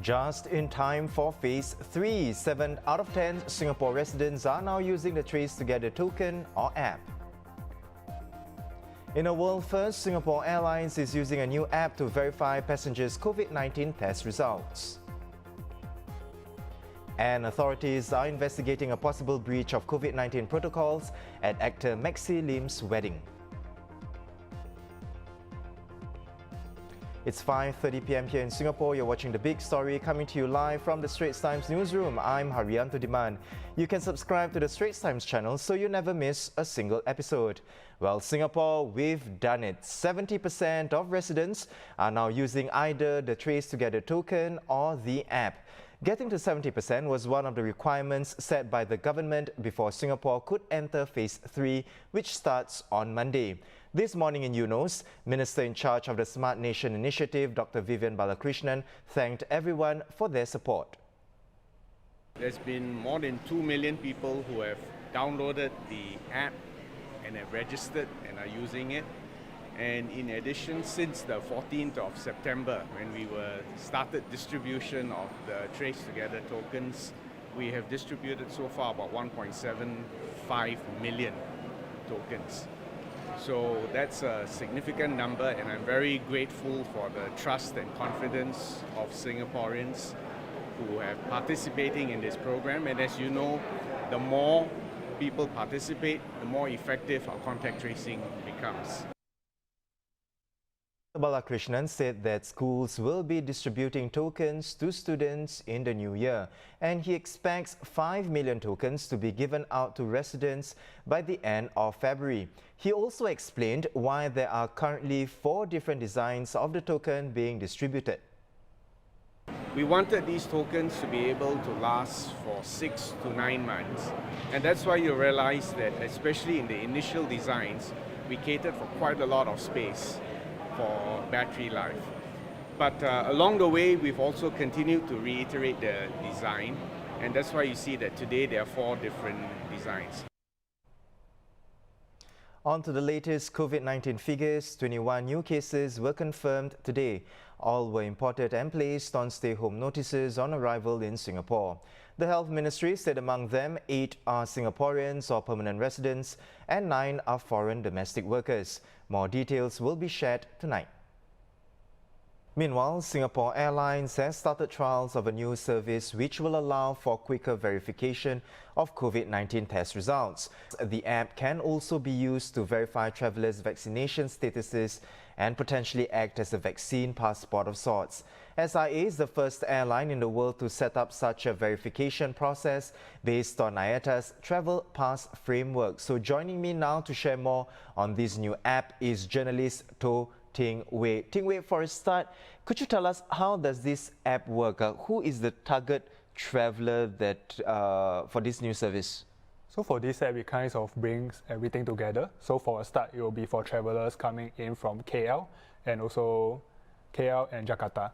Just in time for Phase 3, 7 out of 10 Singapore residents are now using the TraceTogether token or app. In a world first, Singapore Airlines is using a new app to verify passengers' COVID-19 test results. And authorities are investigating a possible breach of COVID-19 protocols at actor MAXI Lim's wedding. It's 5:30 p.m. here in Singapore. You're watching The Big Story, coming to you live from the Straits Times newsroom. I'm Haryanto Diman. You can subscribe to the Straits Times channel so you never miss a single episode. Well, Singapore, we've done it. 70% of residents are now using either the TraceTogether token or the app. Getting to 70% was one of the requirements set by the government before Singapore could enter Phase 3, which starts on Monday. This morning in Eunos, Minister in charge of the Smart Nation Initiative, Dr. Vivian Balakrishnan, thanked everyone for their support. There's been more than 2 million people who have downloaded the app and have registered and are using it. And in addition, since the 14th of September, when we started distribution of the TraceTogether tokens, we have distributed so far about 1.75 million tokens. So that's a significant number, and I'm very grateful for the trust and confidence of Singaporeans who have participating in this program. And as you know, the more people participate, the more effective our contact tracing becomes. Balakrishnan said that schools will be distributing tokens to students in the new year, and he expects 5 million tokens to be given out to residents by the end of February. He also explained why there are currently 4 different designs of the token being distributed. We wanted these tokens to be able to last for 6 to 9 months, and that's why you realize that especially in the initial designs, we catered for quite a lot of space for battery life. But along the way, we've also continued to reiterate the design, and that's why you see that today there are 4 different designs. On to the latest COVID-19 figures. 21 new cases were confirmed today. All were imported and placed on stay-home notices on arrival in Singapore. The Health Ministry said among them 8 are Singaporeans or permanent residents and 9 are foreign domestic workers. More details will be shared tonight. Meanwhile, Singapore Airlines has started trials of a new service which will allow for quicker verification of COVID-19 test results. The app can also be used to verify travelers' vaccination statuses and potentially act as a vaccine passport of sorts. SIA is the first airline in the world to set up such a verification process based on IATA's Travel Pass framework. So joining me now to share more on this new app is journalist To Ting Wei. Ting Wei, for a start, could you tell us how does this app work? Who is the target traveller that for this new service? So for this app, it kind of brings everything together. So for a start, it will be for travelers coming in from KL and also KL and Jakarta.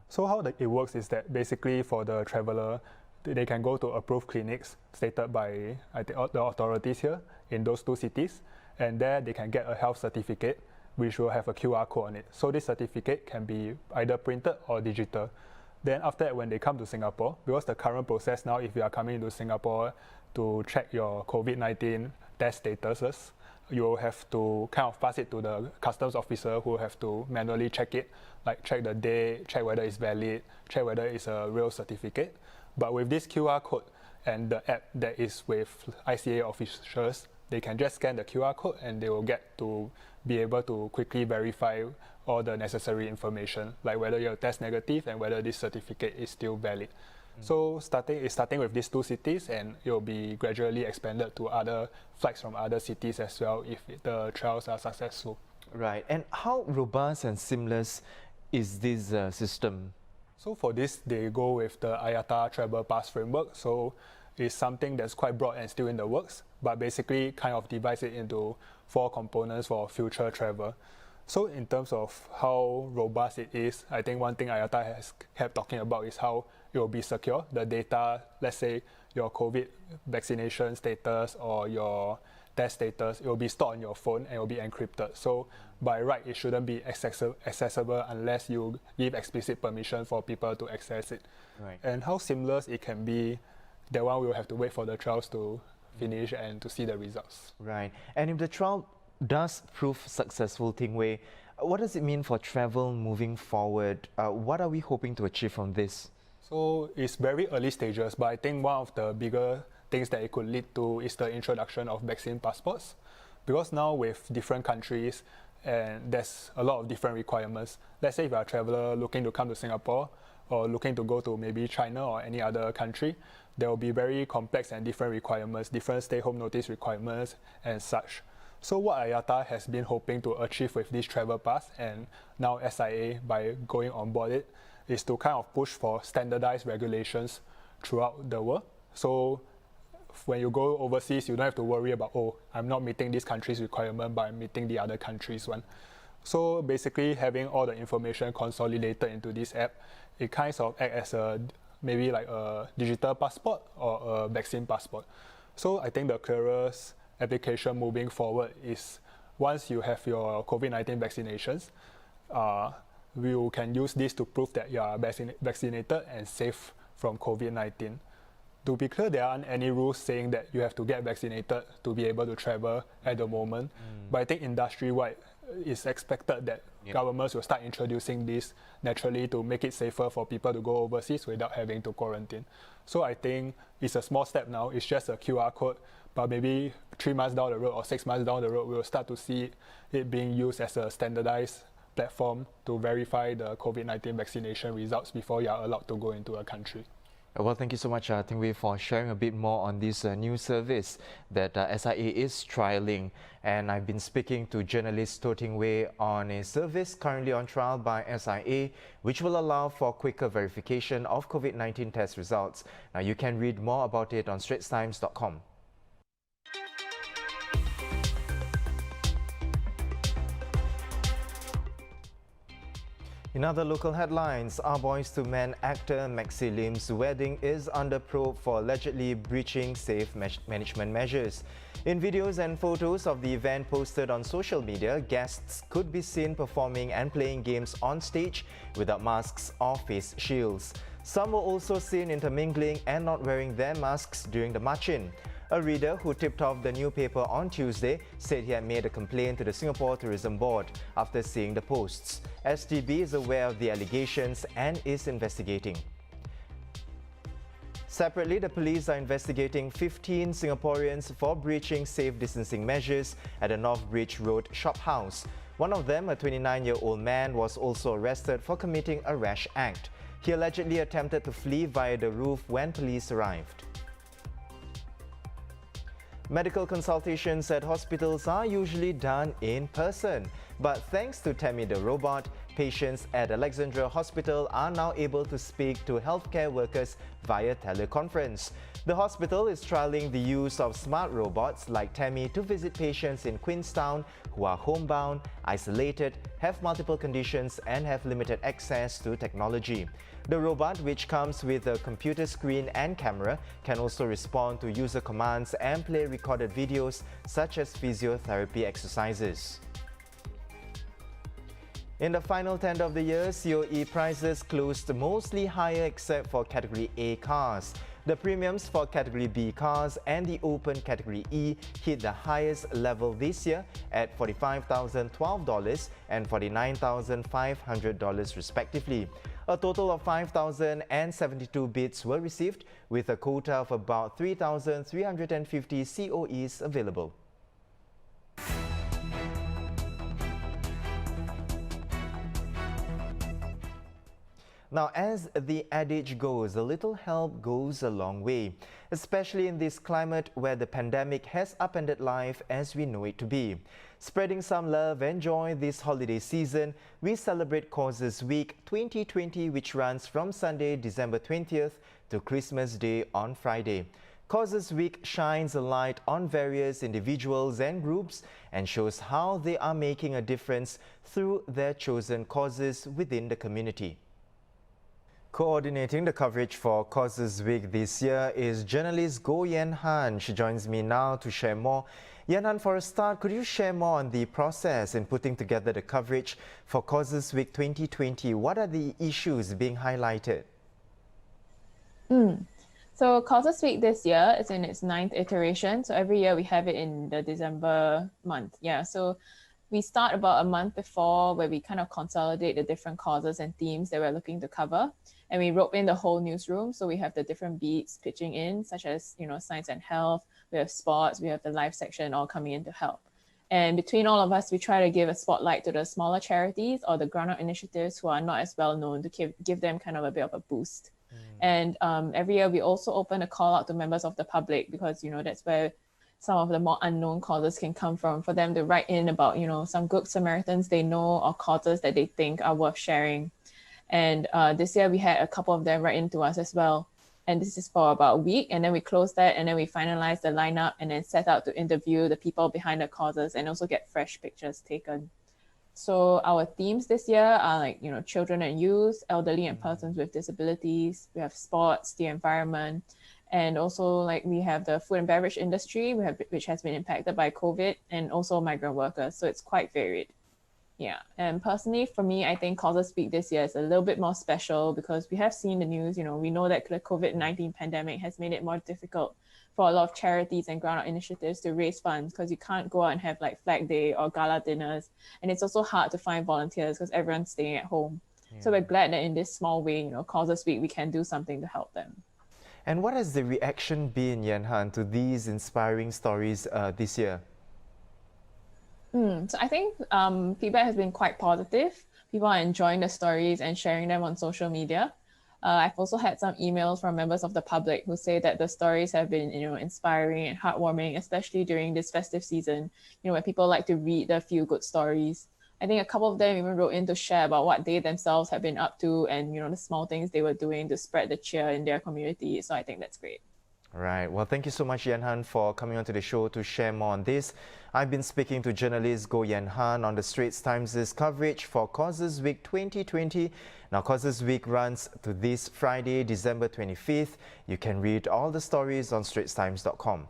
So how it works is that basically for the traveller, they can go to approved clinics stated by the authorities here in those 2 cities, and there they can get a health certificate which will have a QR code on it. So this certificate can be either printed or digital. Then after that, when they come to Singapore, because the current process now, if you are coming to Singapore to check your COVID-19 test statuses, you will have to kind of pass it to the customs officer who have to manually check it, like check the date, check whether it's valid, check whether it's a real certificate. But with this QR code and the app that is with ICA officials, they can just scan the QR code and they will get to be able to quickly verify all the necessary information, like whether you're test negative and whether this certificate is still valid. So starting with these 2 cities, and it will be gradually expanded to other flights from other cities as well if the trials are successful. Right. And how robust and seamless is this system? So for this, they go with the IATA Travel Pass framework. So it's something that's quite broad and still in the works, but basically kind of divides it into 4 components for future travel. So in terms of how robust it is, I think one thing IATA has kept talking about is how it will be secure. The data, let's say your COVID vaccination status or your test status, it will be stored on your phone and it will be encrypted. So by right, it shouldn't be accessible unless you give explicit permission for people to access it. Right. And how seamless it can be, that one we will have to wait for the trials to finish and to see the results. Right. And if the trial does prove successful, Ting Wei, what does it mean for travel moving forward? What are we hoping to achieve from this? So it's very early stages, but I think one of the bigger things that it could lead to is the introduction of vaccine passports. Because now with different countries, and there's a lot of different requirements. Let's say if you're a traveler looking to come to Singapore or looking to go to maybe China or any other country, there will be very complex and different requirements, different stay-home notice requirements and such. So what IATA has been hoping to achieve with this travel pass and now SIA by going on board it is to kind of push for standardized regulations throughout the world. So when you go overseas, you don't have to worry about, oh, I'm not meeting this country's requirement, but I'm meeting the other country's one. So basically having all the information consolidated into this app, it kind of acts as maybe like a digital passport or a vaccine passport. So I think the clearest application moving forward is once you have your COVID-19 vaccinations, you can use this to prove that you are vaccinated and safe from COVID-19. To be clear, there aren't any rules saying that you have to get vaccinated to be able to travel at the moment. But I think industry-wide, it's expected that governments will start introducing this naturally to make it safer for people to go overseas without having to quarantine. So I think it's a small step now. It's just a QR code, but maybe 3 months down the road or 6 months down the road, we will start to see it being used as a standardized platform to verify the COVID-19 vaccination results before you are allowed to go into a country. Well, thank you so much, Ting Wei, for sharing a bit more on this new service that SIA is trialling. And I've been speaking to journalist Ting Wei on a service currently on trial by SIA, which will allow for quicker verification of COVID-19 test results. Now, you can read more about it on straitstimes.com. In other local headlines, Our Boys to Men actor MAXI Lim's wedding is under probe for allegedly breaching safe management measures. In videos and photos of the event posted on social media, guests could be seen performing and playing games on stage without masks or face shields. Some were also seen intermingling and not wearing their masks during the march-in. A reader who tipped off the new paper on Tuesday said he had made a complaint to the Singapore Tourism Board after seeing the posts. STB is aware of the allegations and is investigating. Separately, the police are investigating 15 Singaporeans for breaching safe distancing measures at the North Bridge Road shop house. One of them, a 29-year-old man, was also arrested for committing a rash act. He allegedly attempted to flee via the roof when police arrived. Medical consultations at hospitals are usually done in person, but thanks to Tammy the robot, patients at ALEXANDRA Hospital are now able to speak to healthcare workers via teleconference. The hospital is trialling the use of smart robots like Tammy to visit patients in Queenstown who are homebound, isolated, have multiple conditions and have limited access to technology. The robot, which comes with a computer screen and camera, can also respond to user commands and play recorded videos such as physiotherapy exercises. In the final tender of the year, COE prices closed mostly higher except for Category A cars. The premiums for Category B cars and the open Category E hit the highest level this year at $45,012 and $49,500 respectively. A total of 5,072 bids were received, with a quota of about 3,350 COEs available. Now, as the adage goes, a little help goes a long way, especially in this climate where the pandemic has upended life as we know it to be. Spreading some love and joy this holiday season, we celebrate Causes Week 2020, which runs from Sunday, December 20th to Christmas Day on Friday. Causes Week shines a light on various individuals and groups and shows how they are making a difference through their chosen causes within the community. Coordinating the coverage for Causes Week this year is journalist Goh Yen Han. She joins me now to share more. Yen Han, for a start, could you share more on the process in putting together the coverage for Causes Week 2020? What are the issues being highlighted? So Causes Week this year is in its 9th iteration. So every year we have it in the December month. So we start about a month before where we kind of consolidate the different causes and themes that we're looking to cover. And we rope in the whole newsroom. So we have the different beats pitching in, such as, science and health, we have sports, we have the life section all coming in to help. And between all of us, we try to give a spotlight to the smaller charities or the ground-up initiatives who are not as well known to give them kind of a bit of a boost. And every year we also open a call out to members of the public because, that's where some of the more unknown causes can come from, for them to write in about, some good Samaritans they know or causes that they think are worth sharing. And this year we had a couple of them write into us as well. And this is for about a week. And then we close that and then we finalize the lineup and then set out to interview the people behind the causes and also get fresh pictures taken. So our themes this year are like, children and youth, elderly and persons with disabilities. We have sports, the environment, and also like we have the food and beverage industry, which has been impacted by COVID, and also migrant workers. So it's quite varied. Yeah, and personally for me, I think Causes Week this year is a little bit more special because we have seen the news, we know that the COVID-19 pandemic has made it more difficult for a lot of charities and ground-up initiatives to raise funds because you can't go out and have like Flag Day or gala dinners. And it's also hard to find volunteers because everyone's staying at home. So we're glad that in this small way, Causes Week, we can do something to help them. And what has the reaction been, Yen Han, to these inspiring stories this year? So I think feedback has been quite positive. People are enjoying the stories and sharing them on social media. I've also had some emails from members of the public who say that the stories have been, inspiring and heartwarming, especially during this festive season, where people like to read the feel-good stories. I think a couple of them even wrote in to share about what they themselves have been up to and, the small things they were doing to spread the cheer in their community. So I think that's great. Right. Well, thank you so much, Yen Han, for coming onto the show to share more on this. I've been speaking to journalist Goh Yen Han on the Straits Times' coverage for Causes Week 2020. Now, Causes Week runs to this Friday, December 25th. You can read all the stories on straitstimes.com.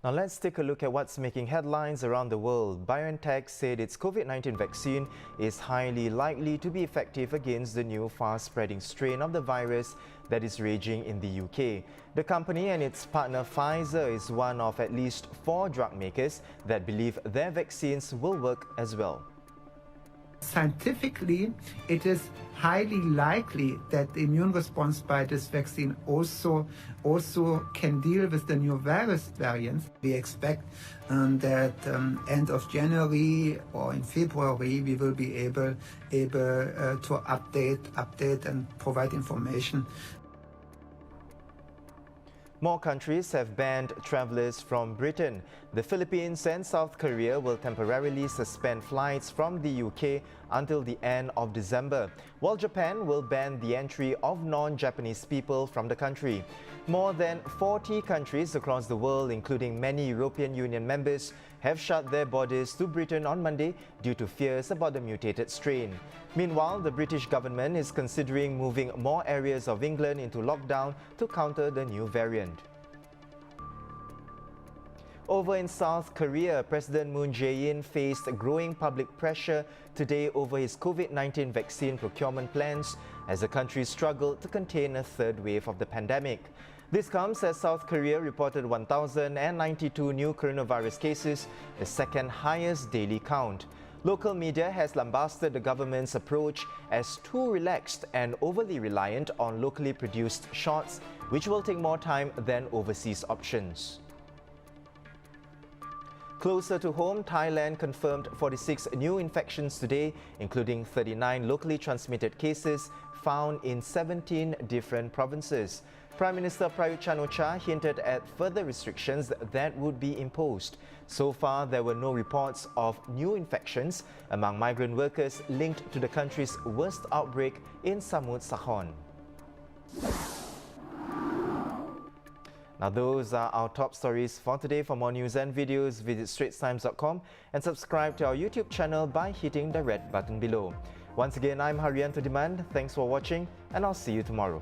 Now let's take a look at what's making headlines around the world. BioNTech said its COVID-19 vaccine is highly likely to be effective against the new fast-spreading strain of the virus that is raging in the UK. The company and its partner Pfizer is one of at least 4 drug makers that believe their vaccines will work as well. Scientifically, it is highly likely that the immune response by this vaccine also can deal with the new virus variants. We expect that end of January or in February we will be able to update and provide information. More countries have banned travellers from Britain. The Philippines and South Korea will temporarily suspend flights from the UK until the end of December, while Japan will ban the entry of non-Japanese people from the country. More than 40 countries across the world, including many European Union members, have shut their borders to Britain on Monday due to fears about the mutated strain. Meanwhile, the British government is considering moving more areas of England into lockdown to counter the new variant. Over in South Korea, President Moon Jae-in faced growing public pressure today over his COVID-19 vaccine procurement plans as the country struggled to contain a third wave of the pandemic. This comes as South Korea reported 1,092 new coronavirus cases, the second highest daily count. Local media has lambasted the government's approach as too relaxed and overly reliant on locally produced shots, which will take more time than overseas options. Closer to home, Thailand confirmed 46 new infections today, including 39 locally transmitted cases found in 17 different provinces. Prime Minister Prayut Chan-o-cha hinted at further restrictions that would be imposed. So far, there were no reports of new infections among migrant workers linked to the country's worst outbreak in Samut Sakhon. Now those are our top stories for today. For more news and videos, visit straitstimes.com and subscribe to our YouTube channel by hitting the red button below. Once again, I'm Haryanto Demand. Thanks for watching and I'll see you tomorrow.